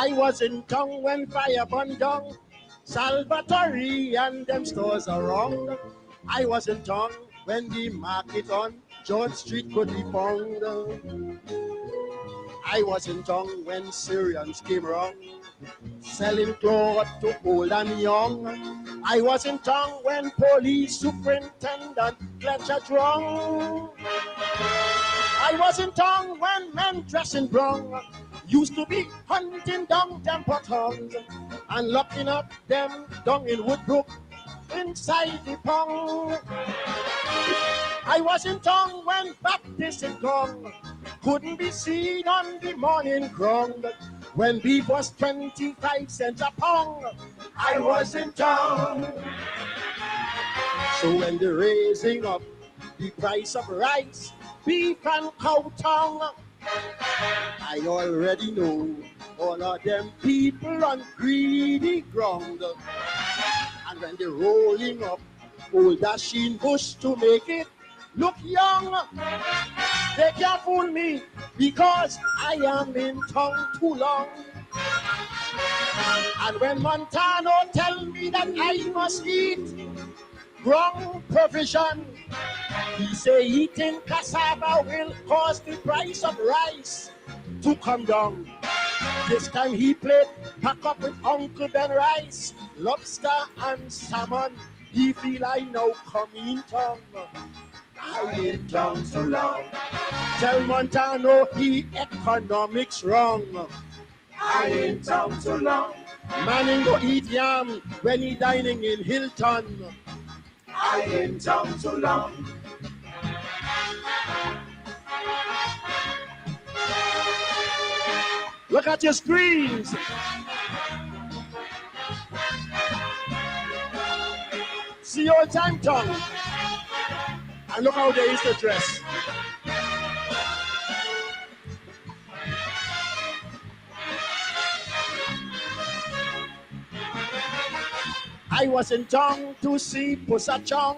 I was in town when fire burned down Salvatore and them stores around. I was in town when the market on George Street could be found. I was in town when Syrians came around, selling clothes to old and young. I was in town when police superintendent Fletcher drunk. I was in town when men dressed in brown used to be hunting down temper tongues and locking up them down in Woodbrook inside the pond. I was in town when Baptist and gong couldn't be seen on the morning ground. When beef was 25 cents a pound, I was in town. So when they're raising up the price of rice, beef and cow tongue, I already know all of them people on greedy ground. And when they're rolling up old dashing bush to make it look young, they can't fool me because I am in town too long. And when Montano tell me that I must eat wrong provision, he say eating cassava will cause the price of rice to come down. This time he played pack up with Uncle Ben rice, lobster and salmon. He feel I now come in town. I in town so long. Tell Montano he economics wrong. I in town so long. Man ain't go eat yam when he dining in Hilton. I in town so long. Look at your screens. See your time tongue. And look how they used to dress. I was in town to see Pussa Chong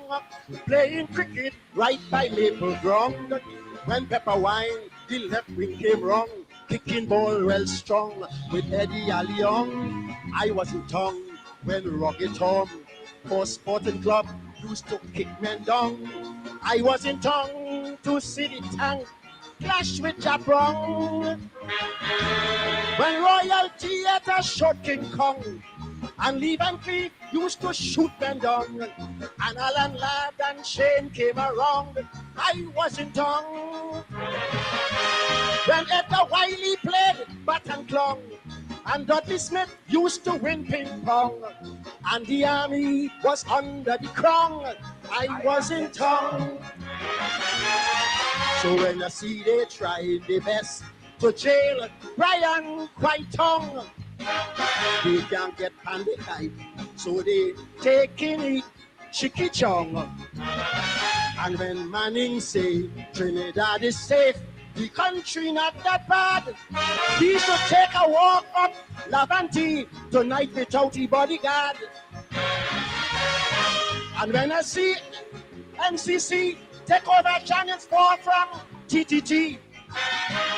playing cricket right by Maple Ground. When Pepper Wine, the left wing came wrong, kicking ball well strong with Eddie Alliong. I was in town when Rugged Tom for Sporting Club used to kick men down. I was in town to see the tank clash with Jabrong. When Royal Theatre shot King Kong and Lee Van Cleef used to shoot them down, and Alan Ladd and Shane came around, I was in town. When Edgar Wiley played bat and clung, and Dudley Smith used to win ping pong, and the army was under the crown, I was in town. So when I see they try their best to jail Brian Quaitong, they can't get pandemic, so they taking it Chicky Chong. And when Manning say Trinidad is safe, the country not that bad, he should take a walk up Lavanti tonight without the bodyguard. And when I see MCC take over Channel 4 from TTT,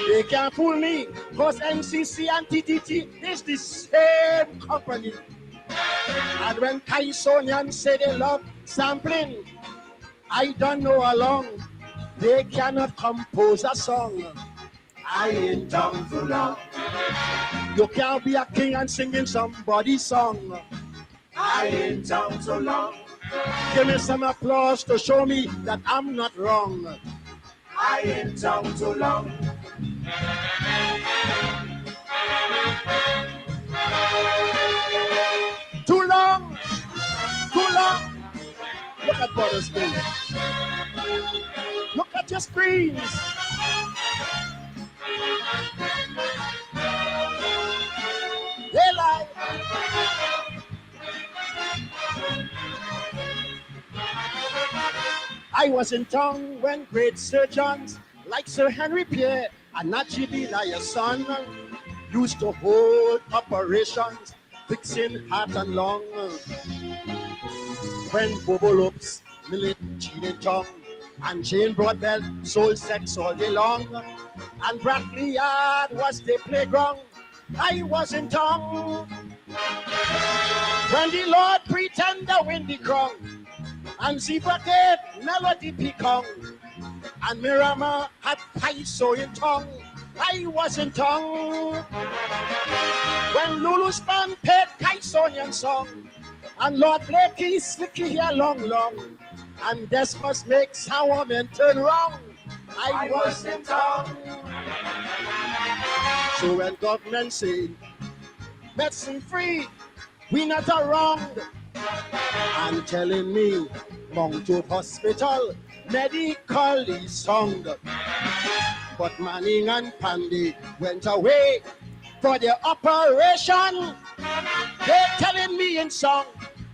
they can't fool me, because MCC and TTT is the same company. And when Kaisonian say they love sampling, I don't know how long they cannot compose a song. I ain't down too long. You can't be a king and singing somebody's song. I ain't down too long. Give me some applause to show me that I'm not wrong. I ain't down too long. Too long. Too long. Look at Brother's Day. Look at your screens. They lie. I was in town when great surgeons like Sir Henry Pierre and Najib son used to hold operations fixing heart and lung. When Bobo Lopes, Millet, Cheating Tom, and Jane Broadbell sold sex all day long, and Bradley Yard was the playground I was in tongue when the Lord pretend the windy crown and Zebra gave melody picong and Mirama had Paiso in tongue. I was in tongue when Lulu's band paid Kaisonian song and Lord Blakey slicky here long and Desmos makes our men turn wrong. I was in tongue. So when government say medicine free, we not around and telling me Mount Hope Hospital medically sound. But Manning and Pandy went away for the operation. They telling me in song,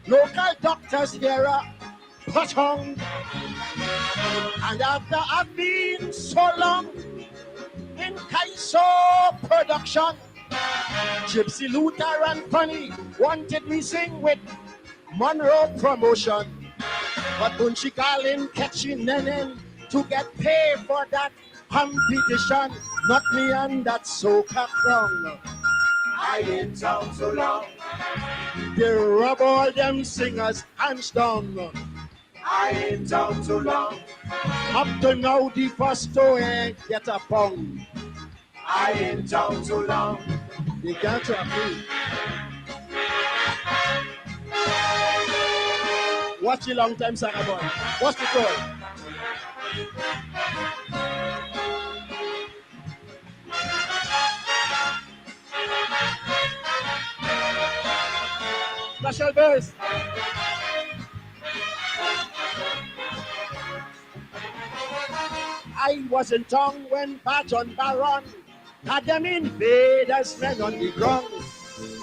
local doctors here are put on. And after I've been so long in Kaiso production, Gypsy Luther and Funny wanted me sing with Monroe promotion. But Bunchi Garlin catching Nenen to get paid for that competition. Not me and that soca crown. I ain't town so long. They rub all them singers hands down. I ain't town so long. Up to now the first two ain't get a pound. I ain't town so long. They can't trap me. Watch a long time, Saga boy. What's the call? Special verse. I was in town when Baton Baron had them invaders men on the ground.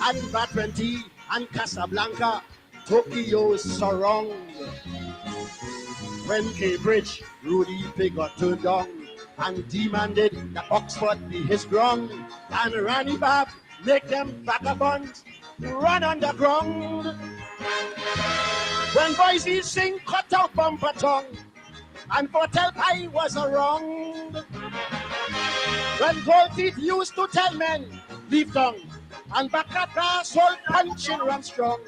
And Batwenty and Casablanca, Tokyo's surround. When Cambridge, Rudy Pig got turned down and demanded that Oxford be his ground. And Ranny Bab make them vagabonds run underground. When Boise sing cut out bumper tongue and foretell I was wrong. When Gold Teeth used to tell men leave tongue and Bacata soul punching rum strong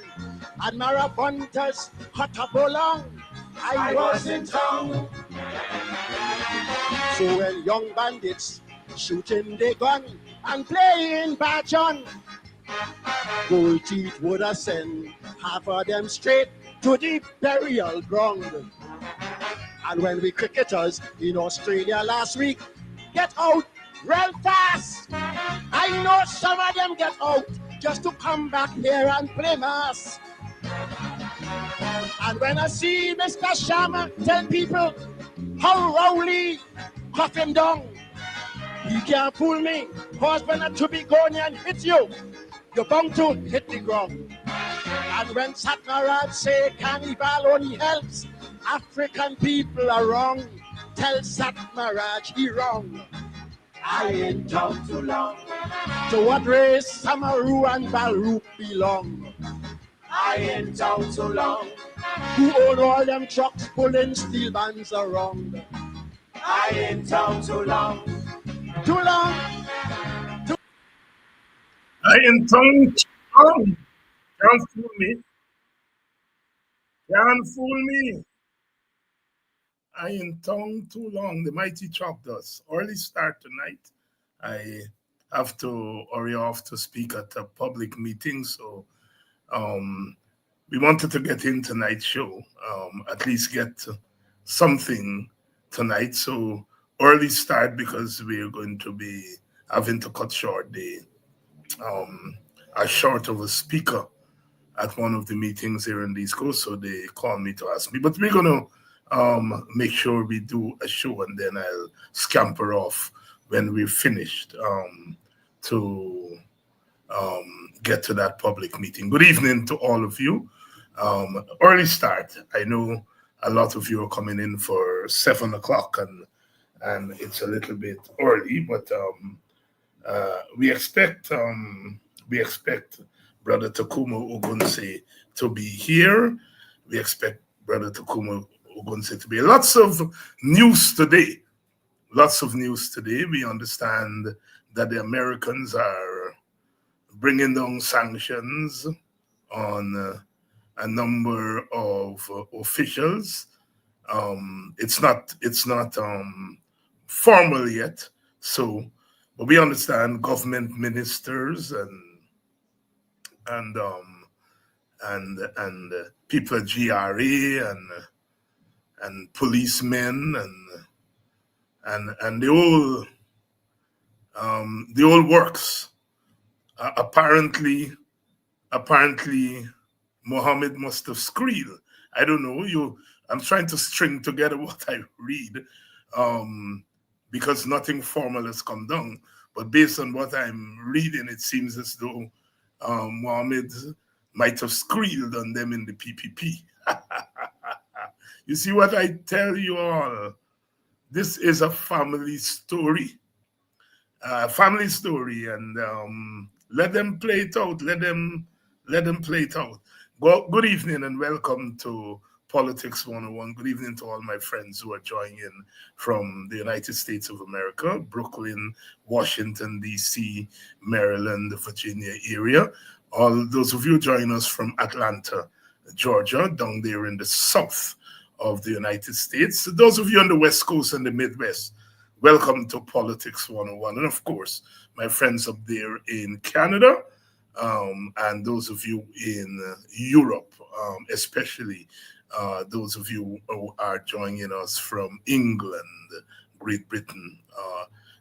and Maravantas cut up along. I was in town. So when young bandits shooting their gun and playing baton, Gold Teeth would have sent half of them straight to the burial ground. And when we cricketers in Australia last week get out real fast, I know some of them get out just to come back here and play mass. And when I see Mr. Sharma tell people how Rowley cuff him down, he can't fool me, cause when a Tubigonian hits you, you're bound to hit the ground. And when Satmaraj say carnival only helps African people are wrong, tell Satmaraj he wrong. I ain't town too long. To what race Samaru and Baru belong? I ain't town too long. Who own all them trucks pulling steel bands around? I ain't town too long. Too long. I ain't town too long. Can't fool me. Can't fool me. I ain't town too long. The mighty chop does. Early start tonight. I have to hurry off to speak at a public meeting, so we wanted to get in tonight's show, at least get something tonight. So early start because we're going to be having to cut short a short of a speaker at one of the meetings here in the East Coast. So they called me to ask me, but we're going to make sure we do a show and then I'll scamper off when we're finished to get to that public meeting. Good evening to all of you. Early start. I know a lot of you are coming in for 7 o'clock and it's a little bit early, but we expect Brother Tacuma Ogunseye to be here. We expect Brother Tacuma Ogunseye to be lots of news today. Lots of news today. We understand that the Americans are bringing down sanctions on a number of officials. It's not formal yet, so but we understand government ministers and um, and people at GRA and policemen and the whole works. Apparently Mohammed must have screamed. I don't know. I'm trying to string together what I read, um, because nothing formal has come down. But based on what I'm reading, it seems as though Mohammed might have squealed on them in the PPP. You see what I tell you all? This is a family story, and let them play it out. Let them play it out. Well, good evening and welcome to Politics 101. Good evening to all my friends who are joining in from the United States of America, Brooklyn, Washington, D.C., Maryland, Virginia area. All those of you joining us from Atlanta, Georgia, down there in the south of the United States. Those of you on the West Coast and the Midwest, welcome to Politics 101. And of course, my friends up there in Canada, and those of you in Europe, especially those of you who are joining us from England, Great Britain,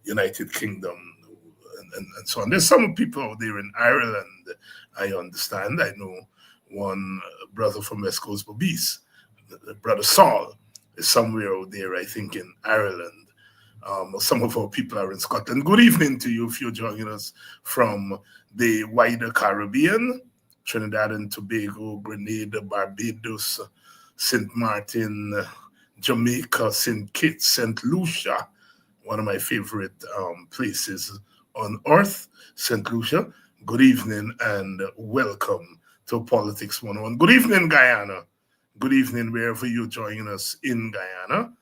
United Kingdom, and so on. There's some people out there in Ireland, I understand. I know one brother from West Coast Bobis, Brother Saul, is somewhere out there, I think, in Ireland. Some of our people are in Scotland. Good evening to you if you're joining us from the wider Caribbean, Trinidad and Tobago, Grenada, Barbados, St. Martin, Jamaica, St. Kitts, St. Lucia, one of my favorite places on earth, St. Lucia. Good evening and welcome to Politics 101. Good evening, Guyana. Good evening, wherever you're joining us in Guyana.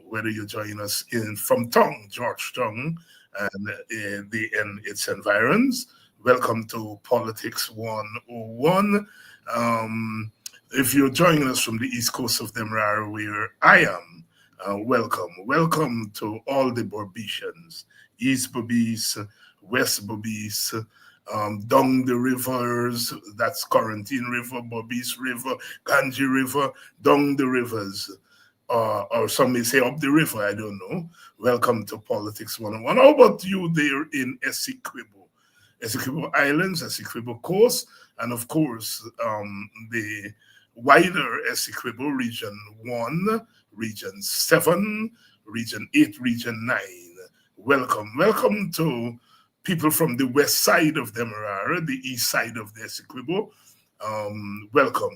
Whether you're joining us from Georgetown, and its environs. Welcome to Politics 101. If you're joining us from the east coast of Demerara, where I am, welcome. Welcome to all the Borbicians, East Bobis, West Bobis, down the rivers, that's Quarantine River, Bobis River, Ganji River, down the rivers. Or some may say up the river, I don't know. Welcome to Politics 101. How about you there in Essequibo Islands, Essequibo Coast, and of course, the wider Essequibo Region 1, Region 7, Region 8, Region 9. Welcome. Welcome to people from the west side of Demerara, the east side of the Essequibo. Welcome.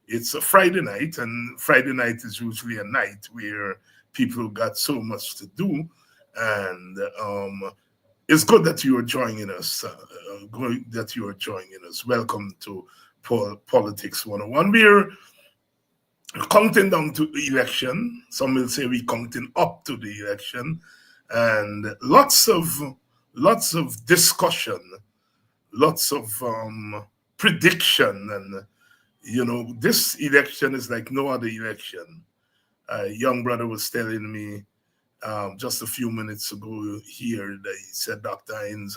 It's a Friday night, and Friday night is usually a night where people got so much to do, and it's good that you are joining us. Welcome to Politics 101. We're counting down to the election. Some will say we're counting up to the election, and lots of discussion, lots of prediction, and this election is like no other election. A young brother was telling me just a few minutes ago here that he said, Dr. Hines,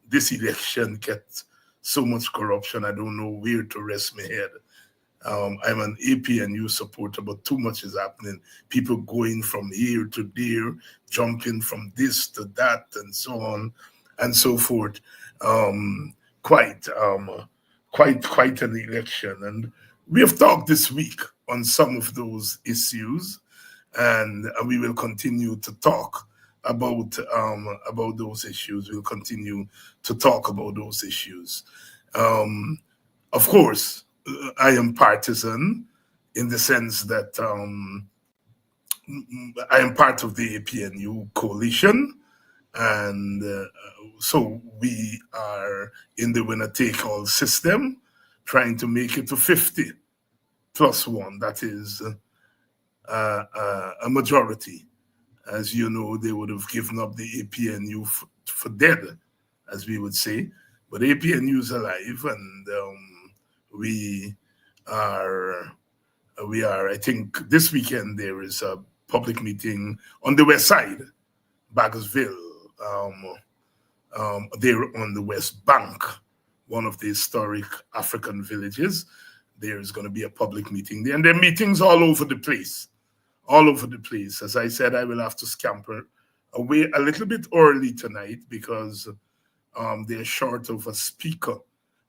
this election gets so much corruption, I don't know where to rest my head. I'm an APNU supporter, but too much is happening. People going from here to there, jumping from this to that, and so on and so forth. Quite an election, and we have talked this week on some of those issues, and we will continue to talk about those issues. We'll continue to talk about those issues. Of course, I am partisan in the sense that I am part of the APNU coalition, and so we are in the winner-take-all system, trying to make it to 50 plus one. That is a majority. As you know, they would have given up the APNU for dead as we would say. But APNU is alive, and we are I think this weekend there is a public meeting on the west side, Bakersville, there on the West Bank, one of the historic African villages. There's going to be a public meeting there, and there are meetings all over the place, all over the place. As I said, I will have to scamper away a little bit early tonight because they're short of a speaker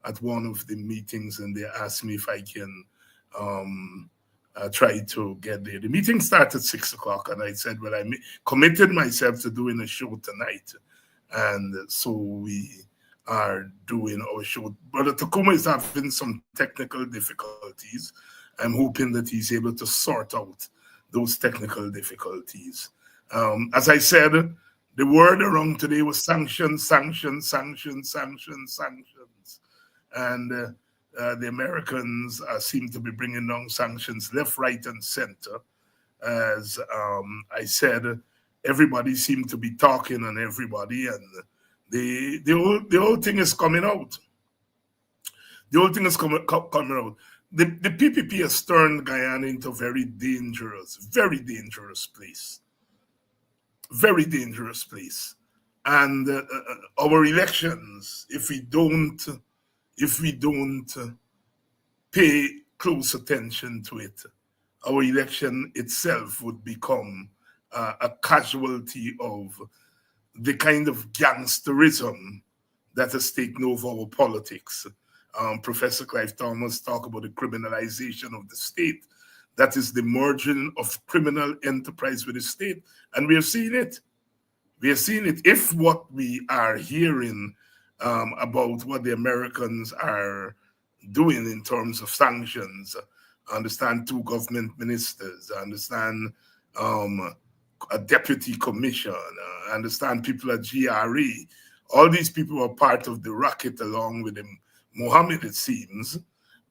at one of the meetings, and they asked me if I can try to get there. The meeting starts at 6 o'clock, and I said, well, I committed myself to doing a show tonight, and so we are doing our show. Brother Tacuma is having some technical difficulties. I'm hoping that he's able to sort out those technical difficulties. As I said, the word around today was sanctions, sanctions, sanctions, sanctions, sanctions. And the Americans seem to be bringing down sanctions left, right, and center. As I said, everybody seemed to be talking on everybody, and the whole thing is coming out. The whole thing is coming out. The PPP has turned Guyana into a very dangerous place. Very dangerous place. And our elections, if we don't pay close attention to it, our election itself would become a casualty of the kind of gangsterism that has taken over our politics. Professor Clive Thomas talked about the criminalization of the state. That is the merging of criminal enterprise with the state. And we have seen it. We have seen it. If what we are hearing about what the Americans are doing in terms of sanctions, I understand 2 government ministers, I understand a deputy commission, I understand people at GRE, all these people are part of the racket along with him. Mohammed, it seems,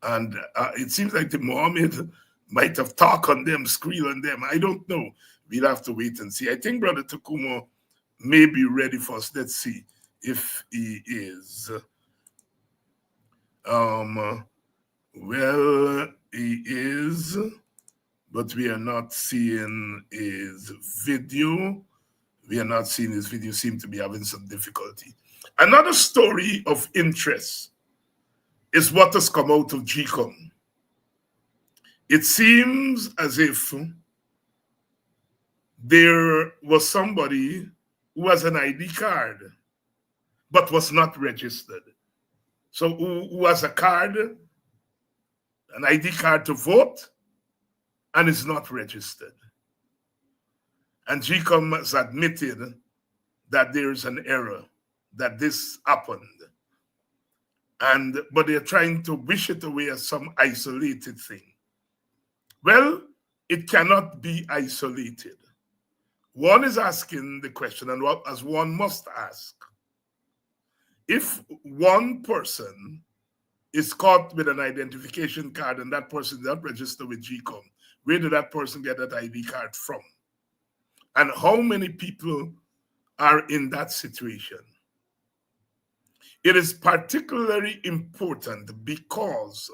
and it seems like the Mohammed might have talked on them, squeal on them. I don't know. We'll have to wait and see. I think Brother Tacuma may be ready for us. Let's see if he is. Well, he is, but we are not seeing his video. We are not seeing his video. Seem to be having some difficulty. Another story of interest is what has come out of GCOM. It seems as if there was somebody who has an ID card but was not registered. So who has a card, an ID card to vote, and is not registered. And GCOM has admitted that there is an error, that this happened. But they're trying to wish it away as some isolated thing. Well, it cannot be isolated. One is asking the question, and as one must ask, if one person is caught with an identification card and that person is not registered with GCOM, where did that person get that ID card from? And how many people are in that situation? It is particularly important because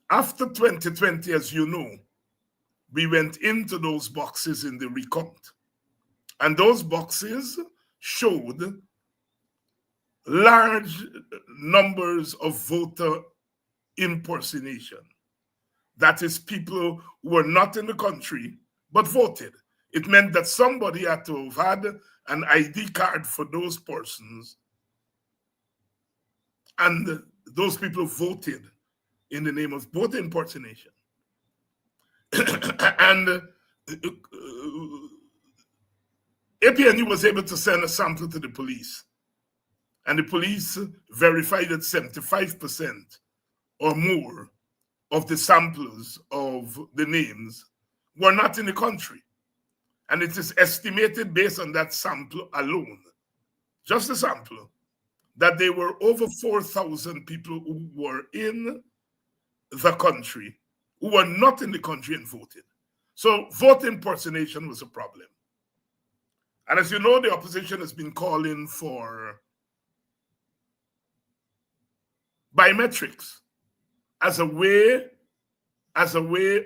after 2020, as you know, we went into those boxes in the recount. And those boxes showed large numbers of voter impersonation. That is, people who were not in the country but voted. It meant that somebody had to have had an ID card for those persons, and those people voted in the name of voter impersonation. And APNU was able to send a sample to the police. And the police verified that 75% or more of the samplers of the names were not in the country. And it is estimated based on that sample alone, just a sample, that there were over 4,000 people who were in the country, who were not in the country and voted. So vote impersonation was a problem. And as you know, the opposition has been calling for biometrics as a way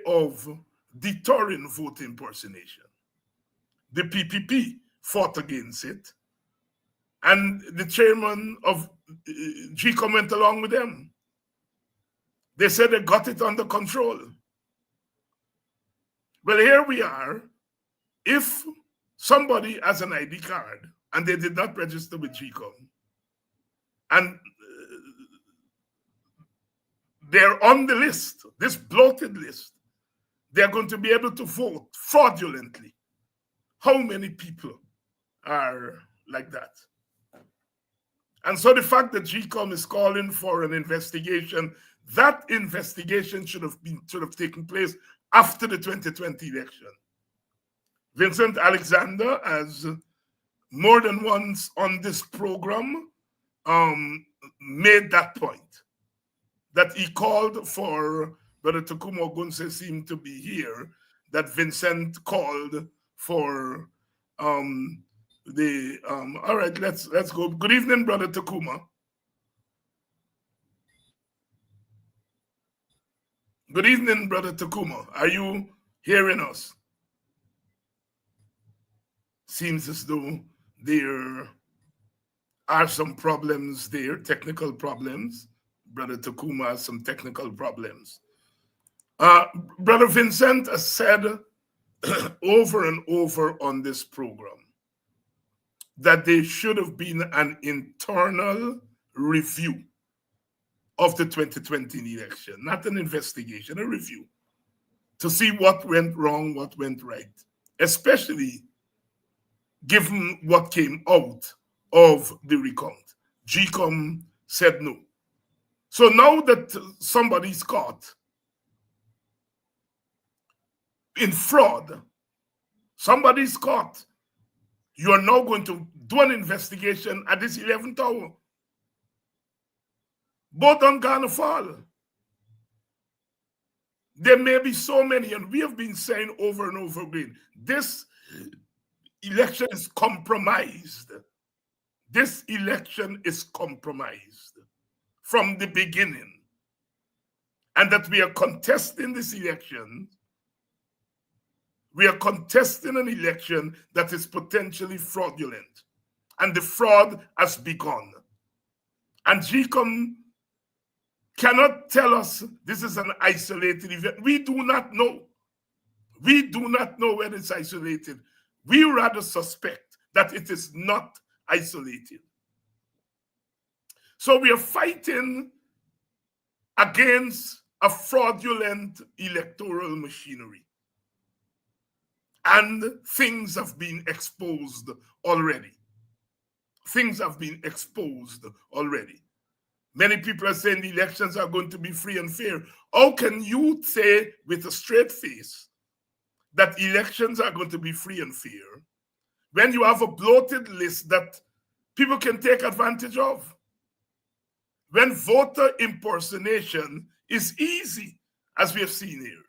of deterring voter impersonation. The PPP fought against it, and the chairman of GCOM went along with them. They said they got it under control. Well, here we are. If somebody has an ID card and they did not register with GCOM, and they're on the list, this bloated list, they're going to be able to vote fraudulently. How many people are like that? And so the fact that GCOM is calling for an investigation, that investigation should have taken place after the 2020 election. Vincent Alexander has more than once on this program made that point, that he called for, Brother Tacuma Ogunseye seemed to be here, that Vincent called for all right, let's go. Good evening, Brother Tacuma. Good evening, Brother Tacuma. Are you hearing us? Seems as though there are some problems there, technical problems. Brother Tacuma has some technical problems. Brother Vincent has said over and over on this program that there should have been an internal review of the 2020 election, not an investigation, a review, to see what went wrong, what went right, especially given what came out of the recount. GCOM said no. So now that somebody's caught in fraud, somebody's caught, you are now going to do an investigation at this 11th hour. Both on Ghana fall. There may be so many, and we have been saying over and over again, this election is compromised. This election is compromised from the beginning. And that we are contesting this election. We are contesting an election that is potentially fraudulent. And the fraud has begun. And GCOM cannot tell us this is an isolated event. We do not know. We do not know when it's isolated. We rather suspect that it is not isolated. So we are fighting against a fraudulent electoral machinery. And things have been exposed already. Things have been exposed already. Many people are saying the elections are going to be free and fair. How can you say with a straight face that elections are going to be free and fair when you have a bloated list that people can take advantage of? When voter impersonation is easy, as we have seen here.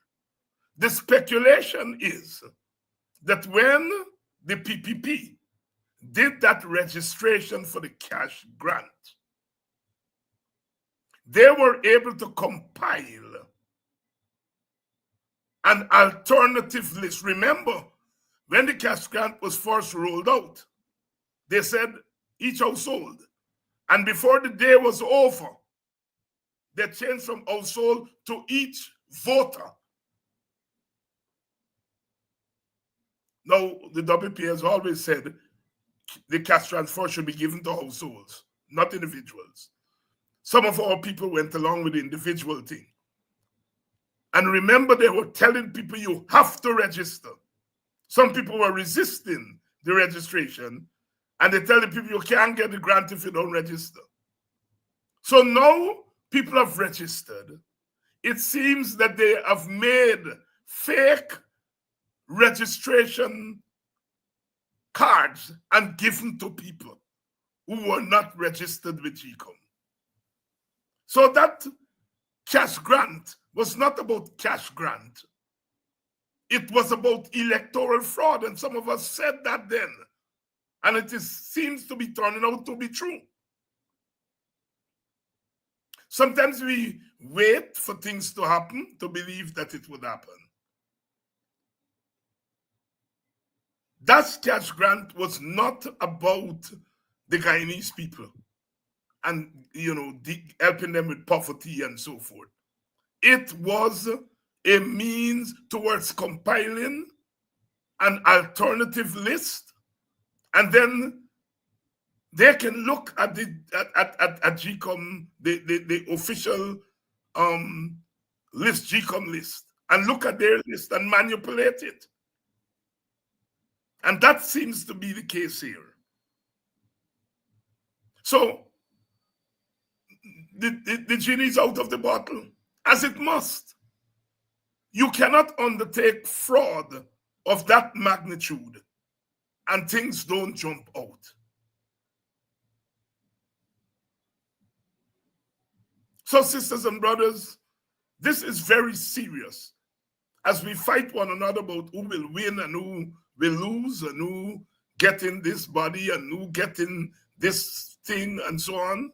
The speculation is that when the PPP did that registration for the cash grant, they were able to compile an alternative list. Remember, when the cash grant was first rolled out, they said each household. And before the day was over, they changed from household to each voter. Now, the WP has always said the cash transfer should be given to households, not individuals. Some of our people went along with the individual thing. And remember, they were telling people you have to register. Some people were resisting the registration, and they tell the people you can't get the grant if you don't register. So now people have registered. It seems that they have made fake registration cards and given to people who were not registered with GCOM. So that cash grant was not about cash grant. . It was about electoral fraud, and some of us said that then. And seems to be turning out to be true. Sometimes we wait for things to happen to believe that it would happen. That cash grant was not about the Guyanese people and, helping them with poverty and so forth. It was a means towards compiling an alternative list, and then they can look at the at GCOM, the official list, GCOM list, and look at their list and manipulate it. And that seems to be the case here. So the genie's out of the bottle, as it must. You cannot undertake fraud of that magnitude and things don't jump out. So, sisters and brothers, this is very serious as we fight one another about who will win and who will lose and who get in this body and who get in this thing and so on.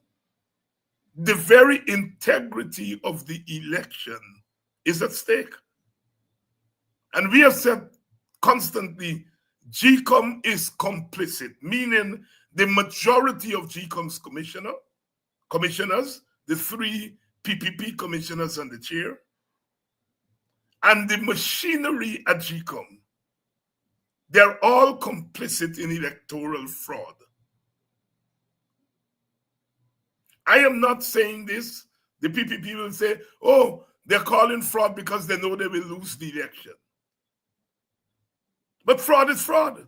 The very integrity of the election is at stake. And we have said constantly, GCOM is complicit, meaning the majority of GCOM's commissioners, the 3 PPP commissioners and the chair, and the machinery at GCOM, they're all complicit in electoral fraud. I am not saying this. The PPP will say, oh, they're calling fraud because they know they will lose the election. But fraud is fraud.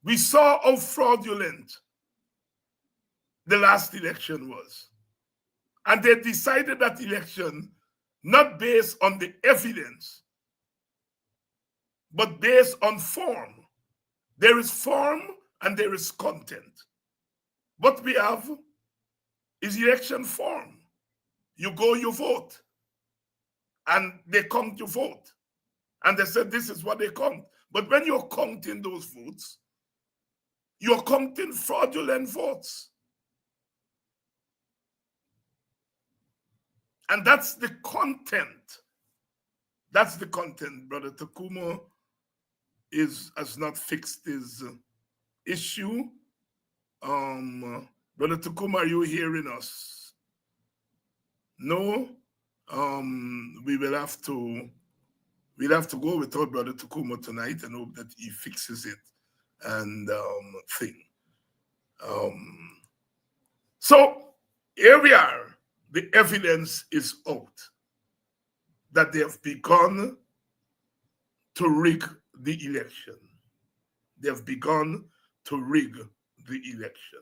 We saw how fraudulent the last election was. And they decided that election not based on the evidence, but based on form. There is form and there is content. What we have is election form. You go, you vote. And they count your vote. And they said this is what they count. But when you're counting those votes, you're counting fraudulent votes. And that's the content. That's the content. Brother Tacuma has not fixed his issue. Brother Tacuma, are you hearing us? No? We'll have to go without Brother Tacuma tonight and hope that he fixes it and thing. So here we are. The evidence is out that they have begun to rig the election. They have begun to rig the election.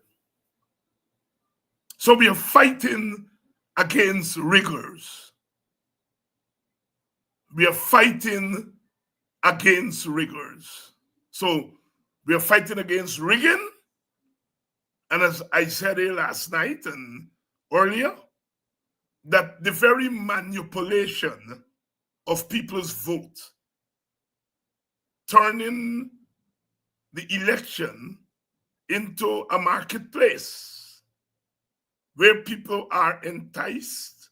So we are fighting against riggers. We are fighting against riggers. So we are fighting against rigging. And as I said here last night and earlier, that the very manipulation of people's vote, turning the election into a marketplace where people are enticed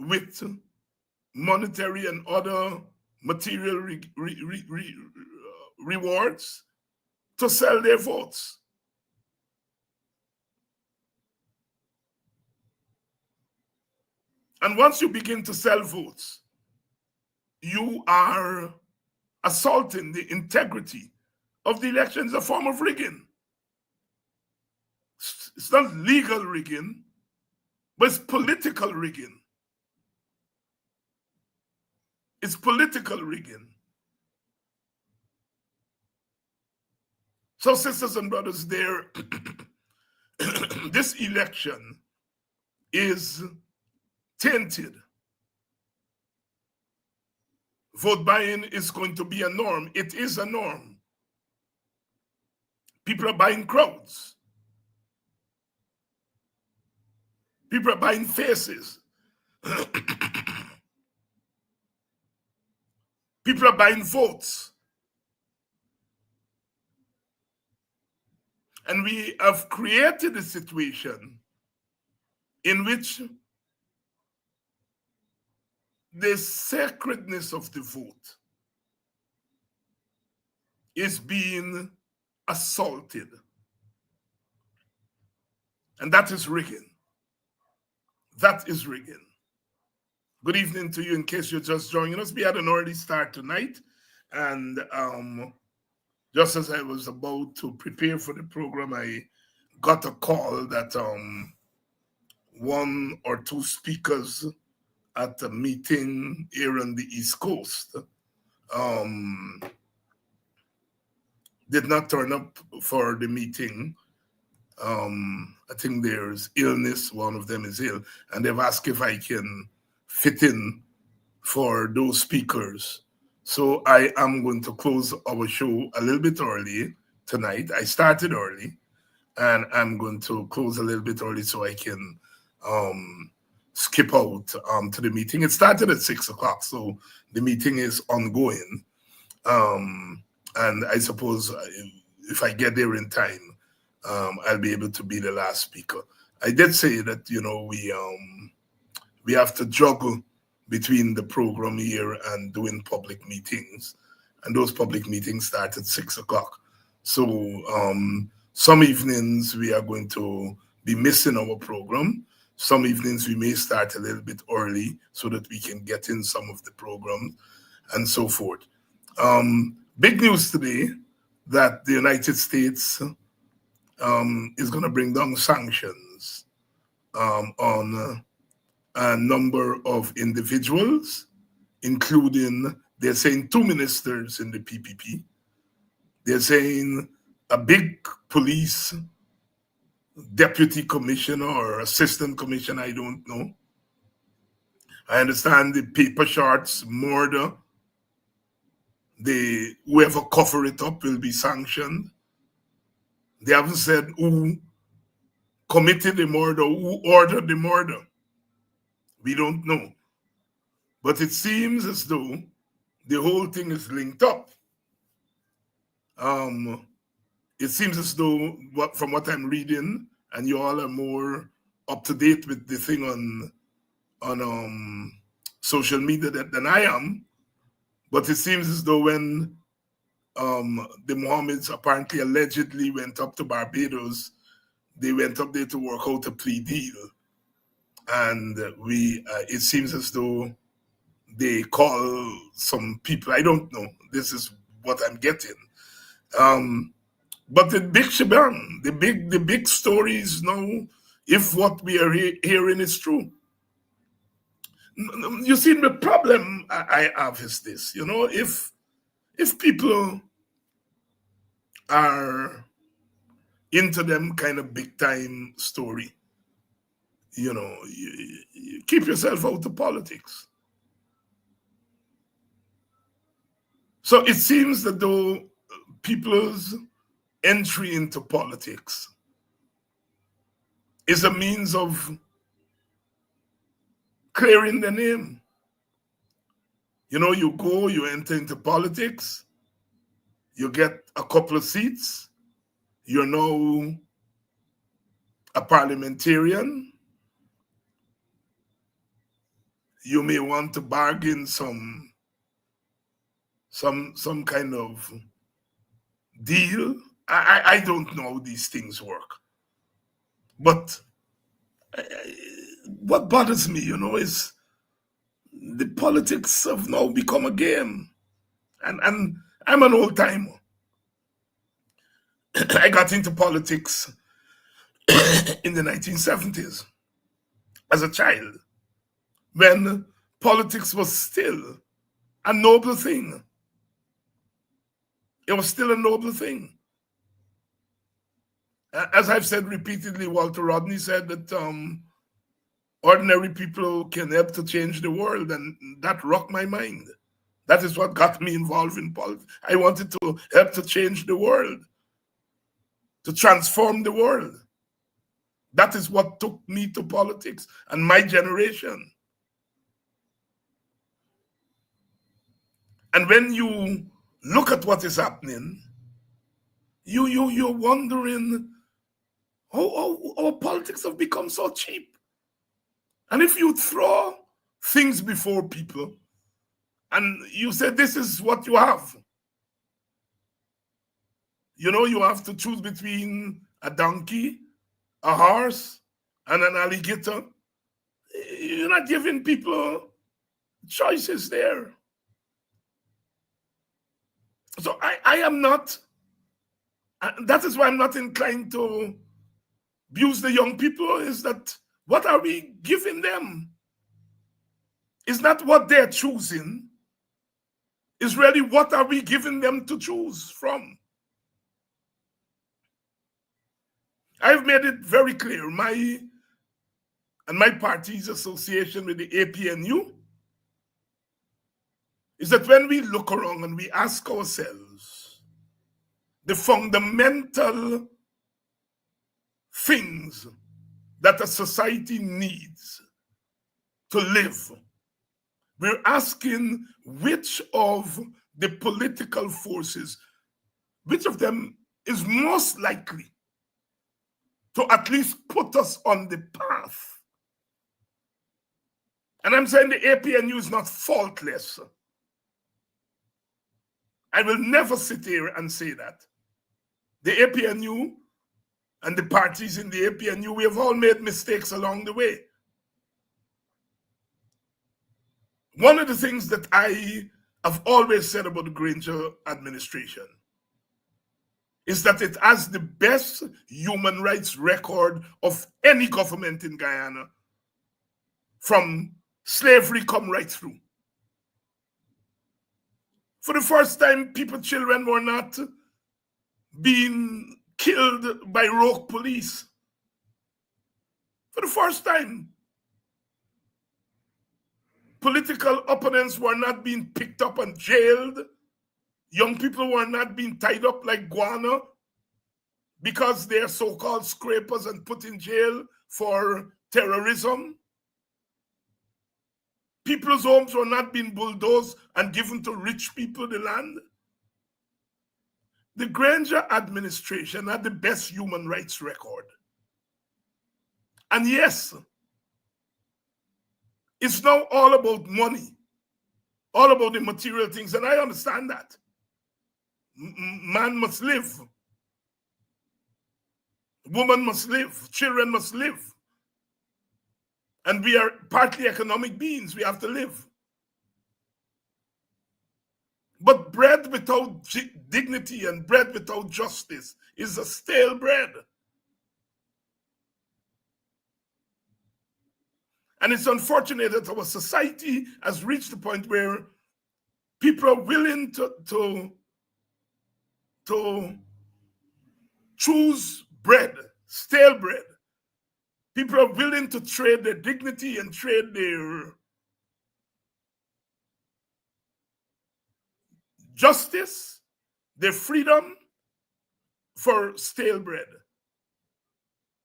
with monetary and other material rewards to sell their votes. And once you begin to sell votes, you are assaulting the integrity of the election. It's a form of rigging. It's not legal rigging, but it's political rigging. It's political rigging. So, sisters and brothers, there, this election is tainted. Vote buying is going to be a norm. It is a norm. People are buying crowds. People are buying faces. People are buying votes. And we have created a situation in which the sacredness of the vote is being assaulted. And that is rigging. That is rigging. Good evening to you in case you're just joining us. We had an early start tonight. And just as I was about to prepare for the program, I got a call that one or two speakers at a meeting here on the East Coast did not turn up for the meeting. I think there's illness, one of them is ill, and they've asked if I can fit in for those speakers. So I am going to close our show a little bit early tonight. I started early, and I'm going to close a little bit early so I can skip out to the meeting. It started at 6 o'clock, so the meeting is ongoing. And I suppose if I get there in time, I'll be able to be the last speaker. I did say that, you know, we have to juggle between the program here and doing public meetings. And those public meetings start at 6 o'clock. So some evenings we are going to be missing our program. Some evenings we may start a little bit early so that we can get in some of the programs and so forth. Big news today that the United States is going to bring down sanctions on a number of individuals, including, they're saying 2 ministers in the PPP. They're saying a big police deputy commissioner or assistant commissioner, I don't know. I understand the paper shots murder, whoever cover it up will be sanctioned. They haven't said who committed the murder, who ordered the murder. We don't know. But it seems as though the whole thing is linked up. It seems as though, from what I'm reading, and you all are more up to date with the thing on social media than I am, but it seems as though when the Mohammeds apparently allegedly went up to Barbados, they went up there to work out a plea deal. And it seems as though they call some people, I don't know, this is what I'm getting. But the big shebang, the big stories now, if what we are hearing is true. You see, the problem I have is this, you know, if people are into them kind of big time story, you know, you keep yourself out of politics. So it seems that though people's entry into politics is a means of clearing the name. You know, you enter into politics, you get a couple of seats, you're now a parliamentarian, you may want to bargain some kind of deal. I don't know how these things work. But what bothers me, you know, is the politics have now become a game. And I'm an old timer. I got into politics in the 1970s as a child, when politics was still a noble thing. It was still a noble thing. As I've said repeatedly, Walter Rodney said that ordinary people can help to change the world, and that rocked my mind. That is what got me involved in politics. I wanted to help to change the world, to transform the world. That is what took me to politics and my generation. And when you look at what is happening, you're wondering our politics have become so cheap. And if you throw things before people and you say this is what you have, you have to choose between a donkey, a horse, and an alligator. You're not giving people choices there. So I am not, that is why I'm not inclined to abuse the young people, is that what are we giving them? It's not what they're choosing. It's really what are we giving them to choose from? I've made it very clear, my party's association with the APNU is that when we look around and we ask ourselves the fundamental things that a society needs to live, we're asking which of the political forces, which of them is most likely to at least put us on the path. And I'm saying the APNU is not faultless. I will never sit here and say that. The APNU and the parties in the APNU, we have all made mistakes along the way. One of the things that I have always said about the Granger administration is that it has the best human rights record of any government in Guyana, from slavery come right through. For the first time, children were not being killed by rogue police. For the first time, political opponents were not being picked up and jailed. Young people were not being tied up like Guyana because they're so-called scrapers and put in jail for terrorism. People's homes were not being bulldozed and given to rich people the land. The Granger administration had the best human rights record. And yes, it's now all about money, all about the material things, and I understand that. Man must live. Woman must live. Children must live. And we are partly economic beings. We have to live. But bread without dignity and bread without justice is a stale bread. And it's unfortunate that our society has reached the point where people are willing to choose bread, stale bread. People are willing to trade their dignity and trade their justice, their freedom for stale bread.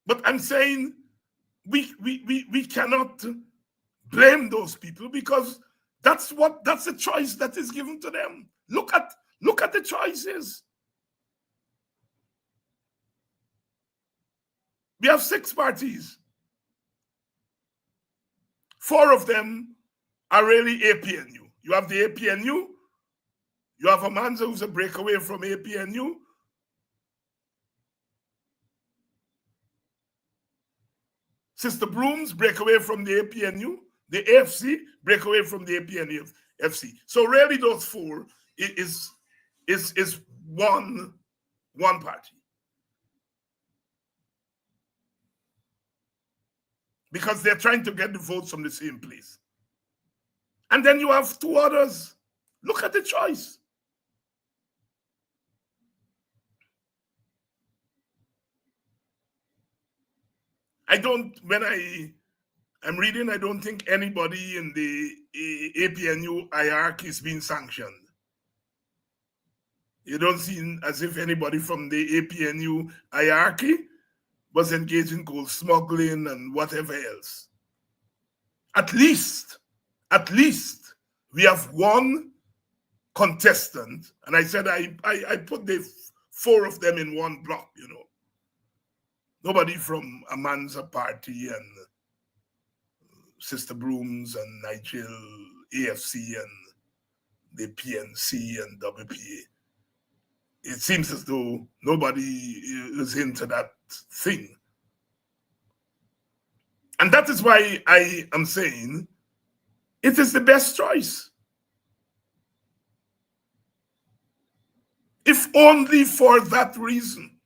But I'm saying we cannot blame those people, because that's a choice that is given to them. Look at the choices. We have 6 parties. 4 of them are really APNU. You have the APNU, you have Amanza, who's a breakaway from APNU. Sister Brooms break away from the APNU. The AFC break away from the APNFC. So really those 4 is one party. Because they're trying to get the votes from the same place. And then you have 2 others. Look at the choice. When I'm reading, I don't think anybody in the APNU hierarchy is being sanctioned. You don't seem as if anybody from the APNU hierarchy was engaged in gold smuggling and whatever else. At least we have one contestant, and I said I put the 4 of them in one block, Nobody from Amanza Party and Sister Brooms and Nigel AFC and the PNC and WPA. It seems as though nobody is into that thing. And that is why I am saying it is the best choice. If only for that reason.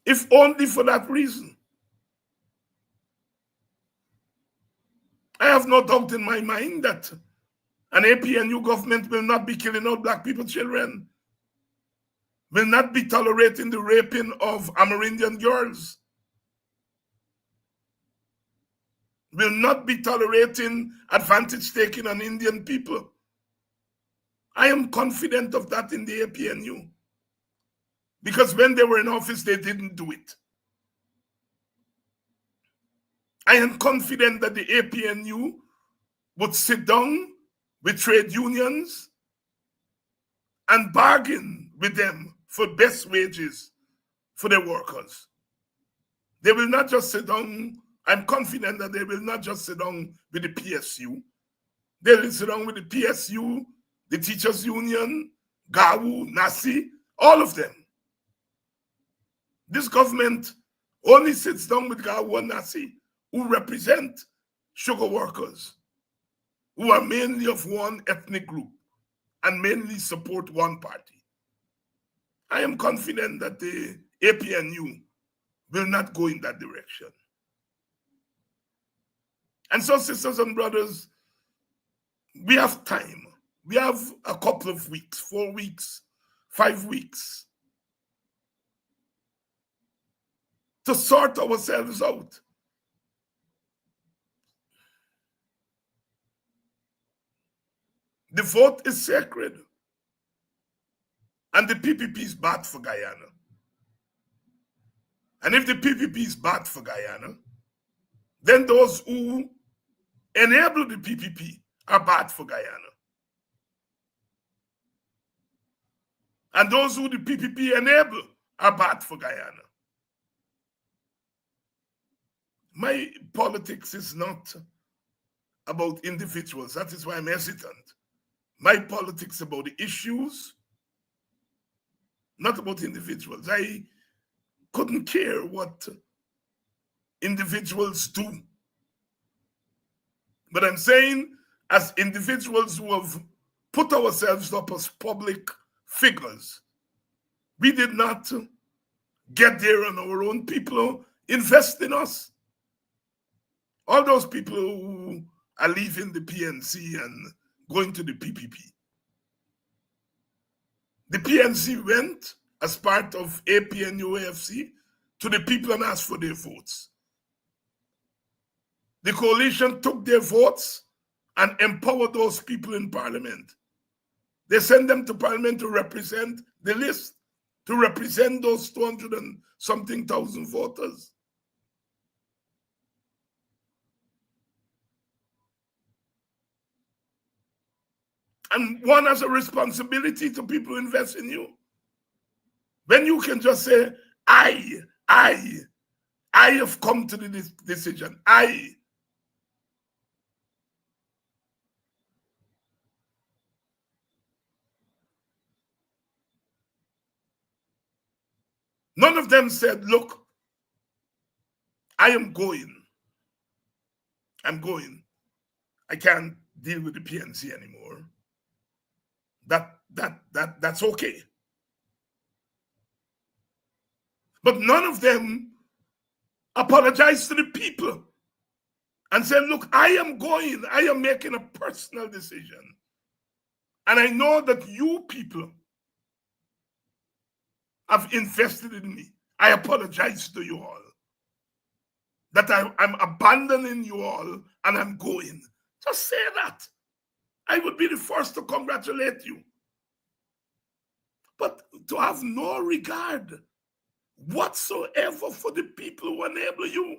If only for that reason. I have no doubt in my mind that an APNU government will not be killing out black people, children, will not be tolerating the raping of Amerindian girls, will not be tolerating advantage taken on Indian people. I am confident of that in the APNU. Because when they were in office, they didn't do it. I am confident that the APNU would sit down with trade unions and bargain with them for best wages for their workers. They will not just sit down. I'm confident that they will not just sit down with the PSU. They will sit down with the PSU, the Teachers Union, GAWU, NASI, all of them. This government only sits down with GAWU and NASI, who represent sugar workers, who are mainly of one ethnic group and mainly support one party. I am confident that the APNU will not go in that direction. And so, sisters and brothers, we have time. We have a couple of weeks, 4 weeks, 5 weeks to sort ourselves out. The vote is sacred. And the PPP is bad for Guyana. And if the PPP is bad for Guyana, then those who enable the PPP are bad for Guyana. And those who the PPP enable are bad for Guyana. My politics is not about individuals. That is why I'm hesitant. My politics is about the issues, not about individuals. I couldn't care what individuals do. But I'm saying, as individuals who have put ourselves up as public figures, we did not get there on our own. People invest in us. All those people who are leaving the PNC and going to the PPP. The PNC went as part of APNU AFC to the people and asked for their votes. The coalition took their votes and empowered those people in parliament. They sent them to parliament to represent the list, to represent those 200 and something thousand voters. And one has a responsibility to people who invest in you. When you can just say, I have come to the decision. None of them said, look, I am going. I'm going. I can't deal with the PNC anymore. That's okay. But none of them apologized to the people and said, look, I am going. I am making a personal decision. And I know that you people have invested in me. I apologize to you all. That I'm abandoning you all and I'm going. Just say that. I would be the first to congratulate you. But to have no regard whatsoever for the people who enable you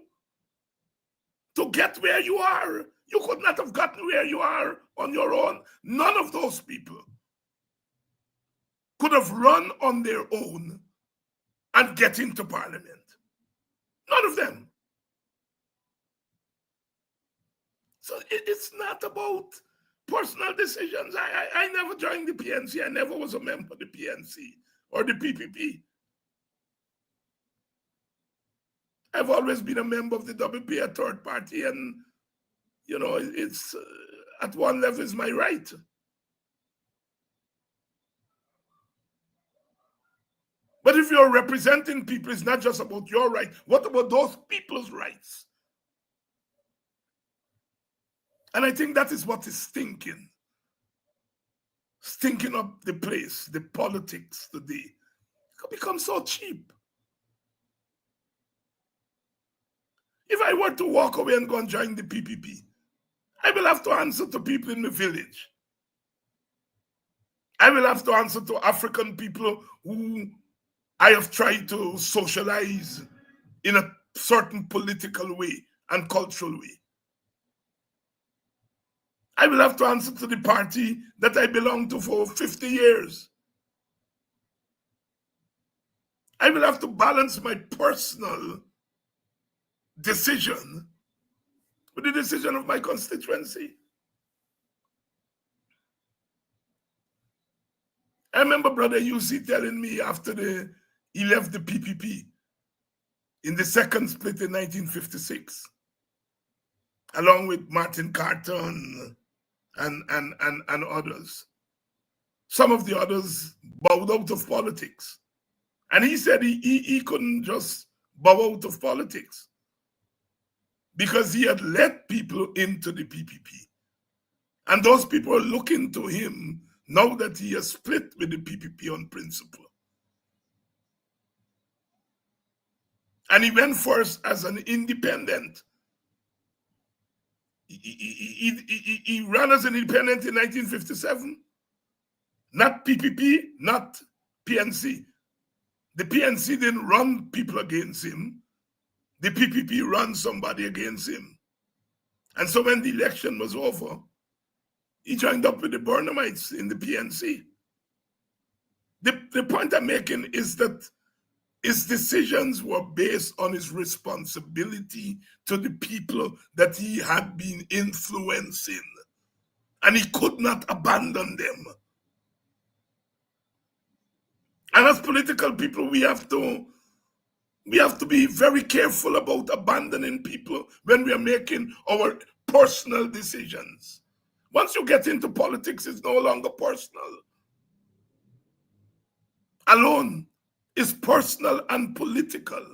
to get where you are. You could not have gotten where you are on your own. None of those people could have run on their own and get into parliament. None of them. So it's not about personal decisions. I never joined the PNC. I never was a member of the PNC or the PPP. I've always been a member of the WP, a third party, and it's at one level is my right. But if you're representing people, it's not just about your right. What about those people's rights? And I think that is what is stinking up the place, the politics today. It becomes so cheap. If I were to walk away and go and join the PPP, I will have to answer to people in the village. I will have to answer to African people who I have tried to socialize in a certain political way and cultural way. I will have to answer to the party that I belong to for 50 years. I will have to balance my personal decision with the decision of my constituency. I remember Brother UC telling me after he left the PPP in the second split in 1956, along with Martin Carton and others. Some of the others bowed out of politics. And he said he couldn't just bow out of politics because he had led people into the PPP. And those people are looking to him now that he has split with the PPP on principle. And he went first as an independent. He ran as an independent in 1957. Not PPP, not PNC. The PNC didn't run people against him. The PPP ran somebody against him. And so when the election was over, he joined up with the Burnhamites in the PNC. The point I'm making is that his decisions were based on his responsibility to the people that he had been influencing. And he could not abandon them. And as political people, we have to be very careful about abandoning people when we are making our personal decisions. Once you get into politics, it's no longer personal. Alone is personal and political.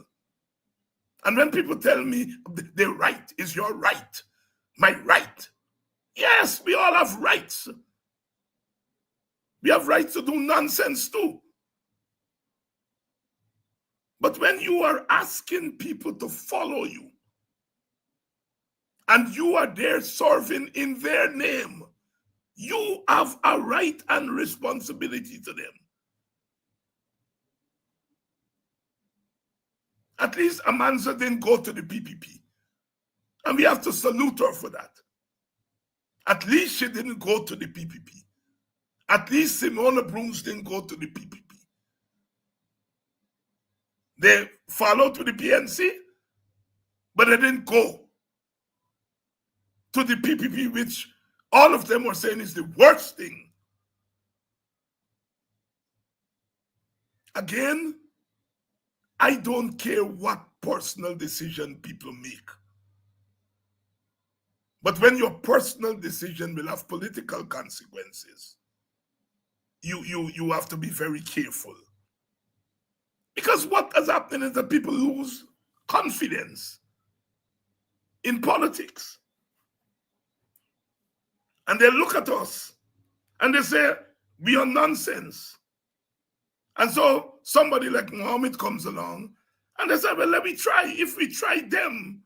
And when people tell me their right is your right, my right. Yes, we all have rights. We have rights to do nonsense too. But when you are asking people to follow you, and you are there serving in their name, you have a right and responsibility to them. At least Amanza didn't go to the PPP. And we have to salute her for that. At least she didn't go to the PPP. At least Simona Brooms didn't go to the PPP. They followed with the PNC, but they didn't go to the PPP, which all of them were saying is the worst thing. Again, I don't care what personal decision people make. But when your personal decision will have political consequences, you have to be very careful. Because what has happened is that people lose confidence in politics. And they look at us and they say, we are nonsense. And so somebody like Mohammed comes along and they say, well, let me try. If we try them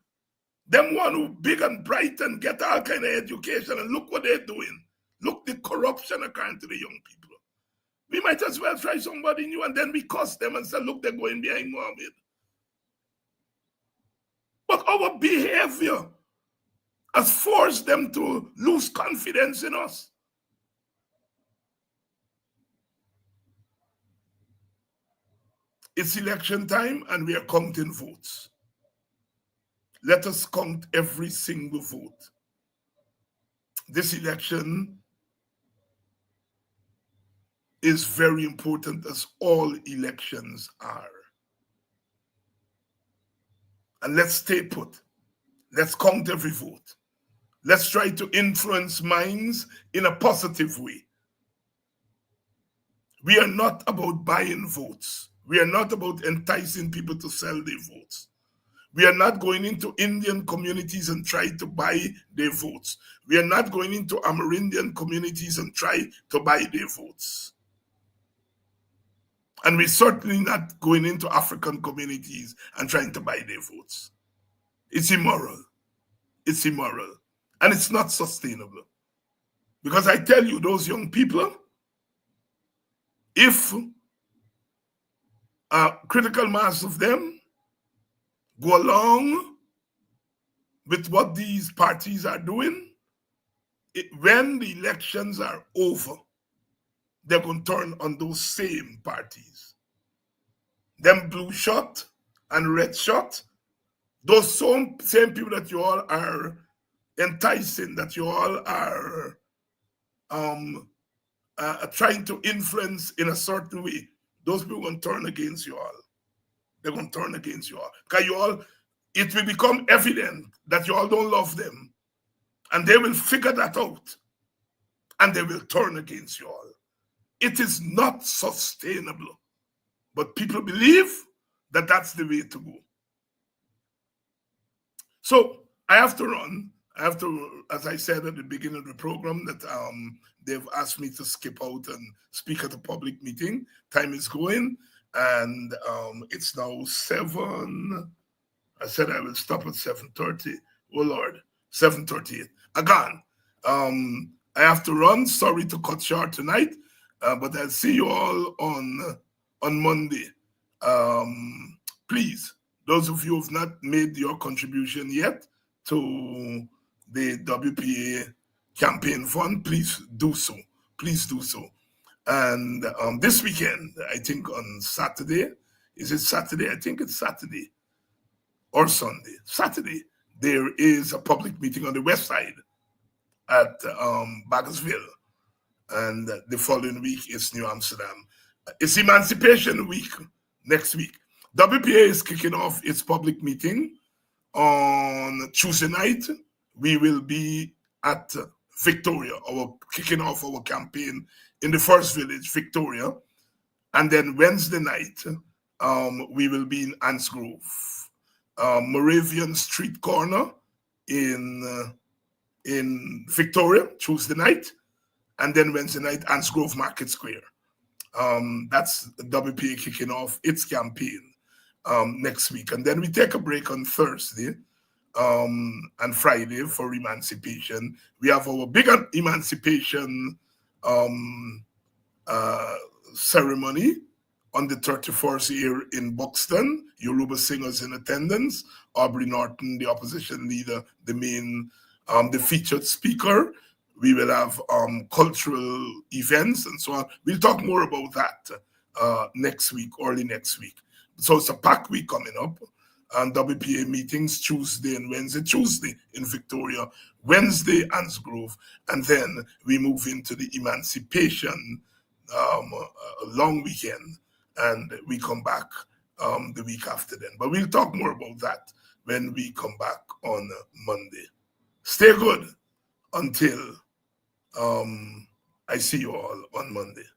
one who big and bright and get all kind of education, and look what they're doing. Look the corruption occurring to the young people. We might as well try somebody new, and then we cuss them and say, look, they're going behind Mohammed. But our behavior has forced them to lose confidence in us. It's election time and we are counting votes. Let us count every single vote. This election is very important, as all elections are. And let's stay put. Let's count every vote. Let's try to influence minds in a positive way. We are not about buying votes. We are not about enticing people to sell their votes. We are not going into Indian communities and try to buy their votes. We are not going into Amerindian communities and try to buy their votes. And we're certainly not going into African communities and trying to buy their votes. It's immoral. It's immoral. And it's not sustainable. Because I tell you, those young people, if a critical mass of them go along with what these parties are doing, when the elections are over, they're going to turn on those same parties. Them blue shot and red shot, those same people that you all are enticing, that you all are trying to influence in a certain way, those people will turn against you all. They're going to turn against you all. Because you all, it will become evident that you all don't love them. And they will figure that out. And they will turn against you all. It is not sustainable. But people believe that that's the way to go. So I have to run. I have to, as I said at the beginning of the program, that they've asked me to skip out and speak at a public meeting. Time is going, and it's now 7. I said I will stop at 7:30. Oh Lord, 7:38. Again, I have to run. Sorry to cut short tonight, but I'll see you all on Monday. Please, those of you who have not made your contribution yet to the WPA campaign fund, please do so. Please do so. And this weekend, I think on Saturday, is it Saturday? I think it's Saturday or Sunday. Saturday, there is a public meeting on the west side at Bakersville. And the following week is New Amsterdam. It's Emancipation Week next week. WPA is kicking off its public meeting on Tuesday night. We will be at Victoria, kicking off our campaign in the first village, Victoria. And then Wednesday night, we will be in Ansgrove, Moravian Street Corner in Victoria, Tuesday night. And then Wednesday night, Ansgrove Market Square. That's WPA kicking off its campaign next week. And then we take a break on Thursday and Friday for emancipation. We have our big emancipation ceremony on the 31st here in Buxton. Yoruba singers in attendance. Aubrey Norton, the opposition leader, the main, the featured speaker. We will have cultural events and so on. We'll talk more about that next week, early next week. So it's a packed week coming up. And WPA meetings Tuesday and Wednesday. Tuesday in Victoria, Wednesday Ansgrove, and then we move into the emancipation long weekend, and we come back the week after then. But we'll talk more about that when we come back on Monday. Stay good until I see you all on Monday.